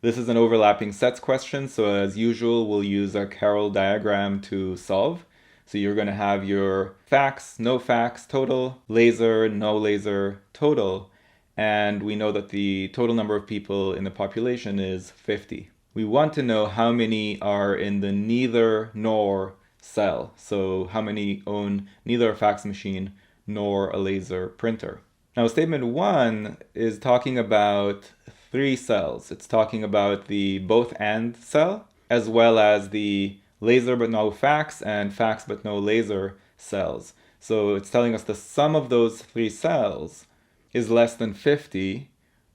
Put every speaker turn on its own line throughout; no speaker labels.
This is an overlapping sets question, so as usual, we'll use a Carroll diagram to solve. So you're going to have your facts, no facts, total, laser, no laser, total. And we know that the total number of people in the population is 50. We want to know how many are in the neither nor cell. So how many own neither a fax machine nor a laser printer. Now statement 1 is talking about 3 cells. It's talking about the both and cell, as well as the laser but no fax and fax but no laser cells. So it's telling us the sum of those 3 cells is less than 50,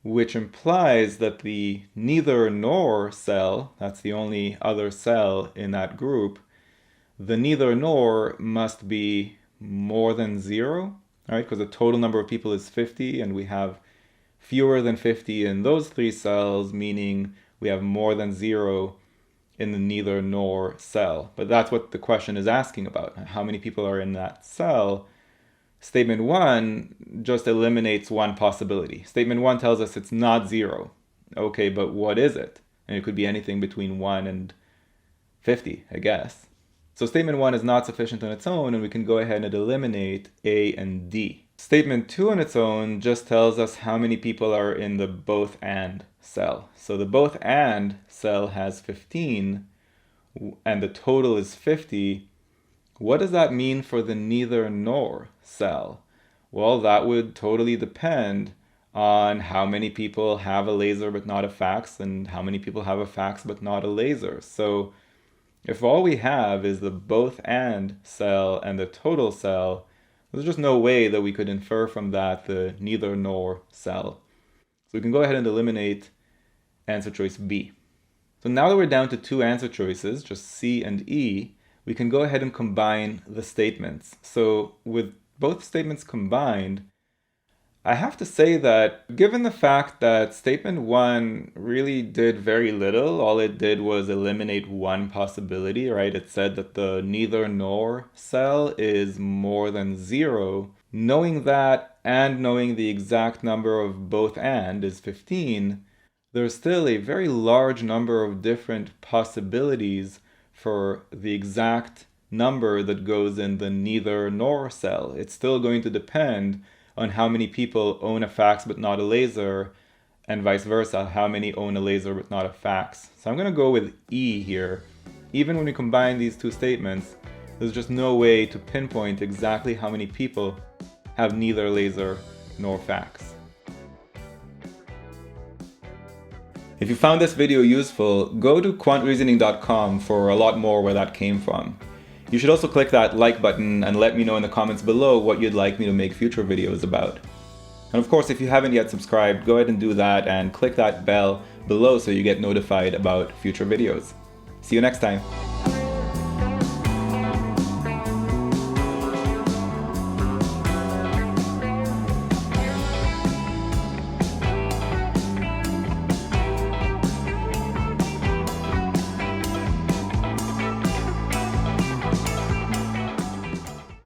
which implies that the neither nor cell, that's the only other cell in that group, the neither nor must be more than 0, right? Because the total number of people is 50 and we have fewer than 50 in those 3 cells, meaning we have more than 0 in the neither nor cell. But that's what the question is asking about. How many people are in that cell? Statement 1 just eliminates one possibility. Statement 1 tells us it's not 0. Okay, but what is it? And it could be anything between 1 and 50, I guess. So statement 1 is not sufficient on its own, and we can go ahead and eliminate A and D. Statement 2 on its own just tells us how many people are in the both and cell. So the both and cell has 15, and the total is 50. What does that mean for the neither nor cell? Well, that would totally depend on how many people have a laser but not a fax, and how many people have a fax but not a laser. So if all we have is the both and cell and the total cell, there's just no way that we could infer from that the neither nor cell. So we can go ahead and eliminate answer choice B. So now that we're down to 2 answer choices, just C and E, we can go ahead and combine the statements. So with both statements combined, I have to say that given the fact that statement 1 really did very little, all it did was eliminate one possibility, right? It said that the neither nor cell is more than 0. Knowing that and knowing the exact number of both and is 15, there's still a very large number of different possibilities for the exact number that goes in the neither nor cell. It's still going to depend on how many people own a fax but not a laser, and vice versa, how many own a laser but not a fax. So I'm going to go with E here. Even when we combine these 2 statements, there's just no way to pinpoint exactly how many people have neither laser nor fax. If you found this video useful, go to quantreasoning.com for a lot more where that came from. You should also click that like button and let me know in the comments below what you'd like me to make future videos about. And of course, if you haven't yet subscribed, go ahead and do that and click that bell below so you get notified about future videos. See you next time.